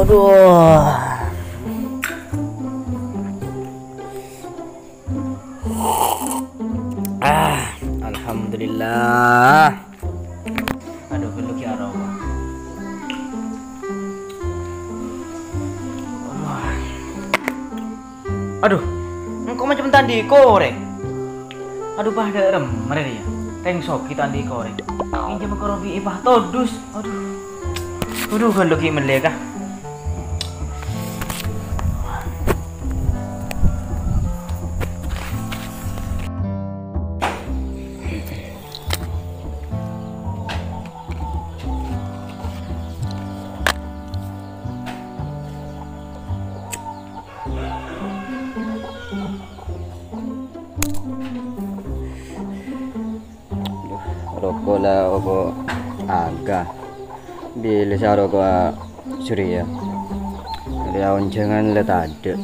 Aduh. Alhamdulillah. Aduh, geluk ya Allah. Aduh, engkau macam tadi korek. Aduh, pada remer ya. Teng sok kita tadi korek. Ini jam korobi ipah todus. Aduh, geluk ya meleka. Rokok lah rokok agak bila saya rokok Surya dari jangan lihat ada.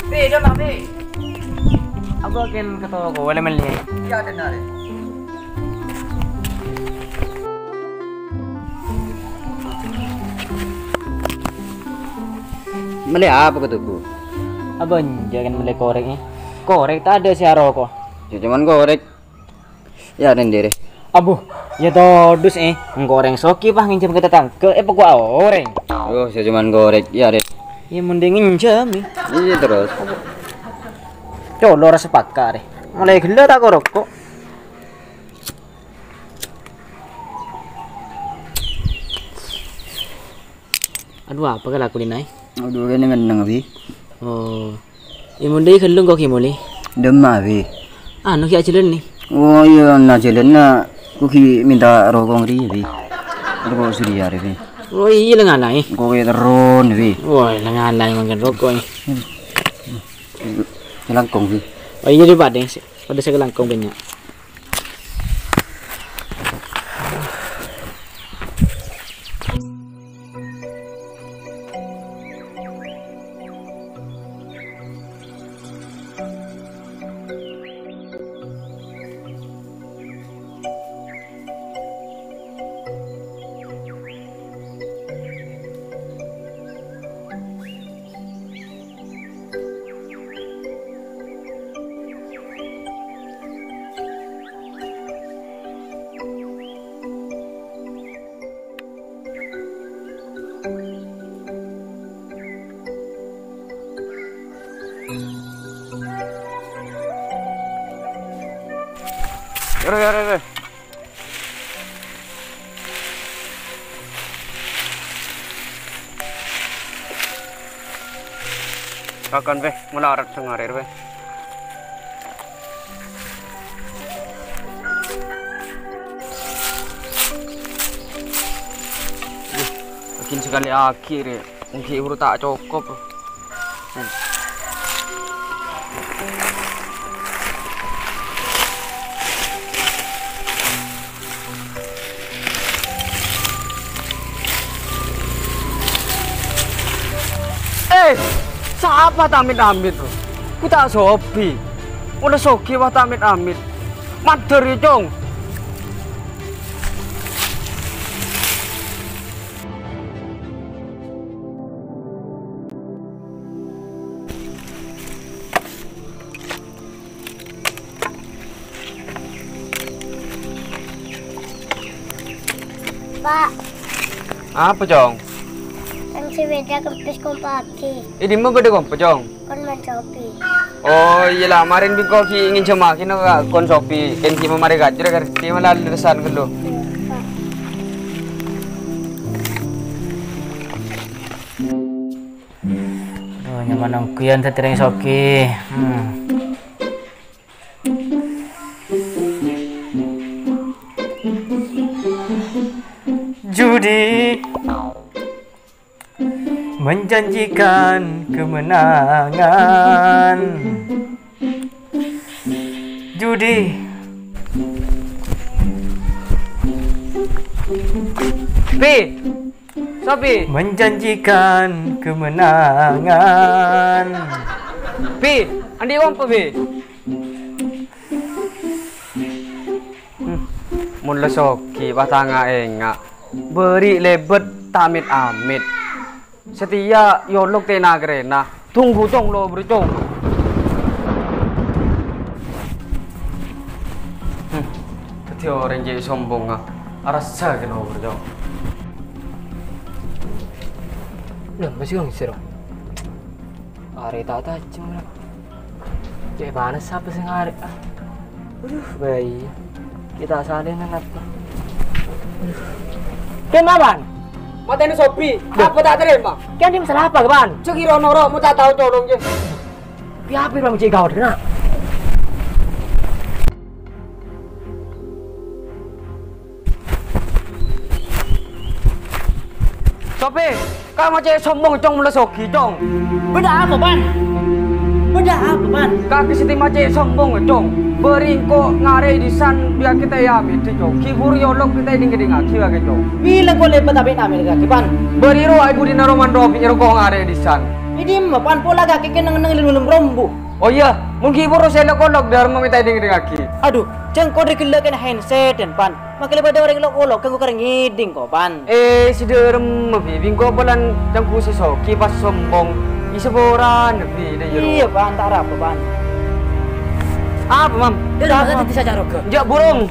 Udah mah, aku akan ke toko, boleh melihat. Ya benar. Melihat apa ketuku? Abang jangan melihat koreknya. Korek tak ada si rokok. Ya cuman korek. Ya rendere. Abu, ya todus ngoreng soki pah nginjem ke tetangga gua oreng. Oh, saya cuman korek. Ya deh. Ya mending nginjem Iya terus. Colo rasa pakar mulai gila tak rokok. Aduh, apa kalau aku dinai? Aduh, kene ngeneng abi. Oh. Ya mundai gelung kok kimuli. Demam abi. Anu ki ajalan nih. Oh iya, na jalan na. Kuki minta rokok ngeri abi. Rokok Surya abi. Oh iya lenganai. Kok terun abi. Wah, lenganai makan rokok nih. Langkong abi. Oh iya di padeng sih. Pada saya langkong banyak. Yaudah. Kakan be, mula arat sengarir be. Makin sekali akhir ya, mungkin urut tak cukup. Siapa tamit-amit bro? Kita sobi. Udah sogi wah tamit-amit. Maderi dong. Pak, Apa jong? yang si beda kempis kompaki, Ini mau gede kompo jong. kon mencobi. Oh iya lah, kemarin biko ki ingin cemakin ka kon sopi. Ken ki mamari gajre kar ti malal resan gelo. Oh, nyaman ang kuyan sa tirang soki. Judi menjanjikan kemenangan. Judi Sopi menjanjikan kemenangan. Andi wong pa mun lesoki watanga enga beri lebet tamit amit setia yolok tena grena tunggu tong lo bercong teti orang jadi sombong arasa kena bercong Nah, masih orang seru. Hari tak tajam lah. Cek mana siapa sih ngari? Aduh, bayi. Kita salin apa? Kenapa? mata ini sopi apa tak terima Kan dia masalah apa, Ban? cekiro noro mu tak tahu colong je Piapa orang cek kau nak? sopi kamu cek sombong cong melesoki cong Beda apa, Ban? Beda apa, Ban? kaki siti macet sombong cong beringko ngare di san biar kita ya miti cong kibur yolok kita ini ngedinga kiwa ke cong Bila kau lepas tapi namin kaki, Ban? beriro ibu di naroman robi iro ko ngare di san Ini mah, Ban, pola kaki kena ngelilun rombu. oh iya mungkin kibur selo kolok dar mamita ini ngedinga ki Aduh, jangan kau rekilak kena handset dan Ban. Makanya pada orang kolok kan kau keren ngiding kau, Ban. si derem bibing ko pelan jangku si soki pas sombong iseboran nebi de Iya, jero Ban, tak apa, Ban. apa mam Dah, dah, tidak saja rokok. jak burung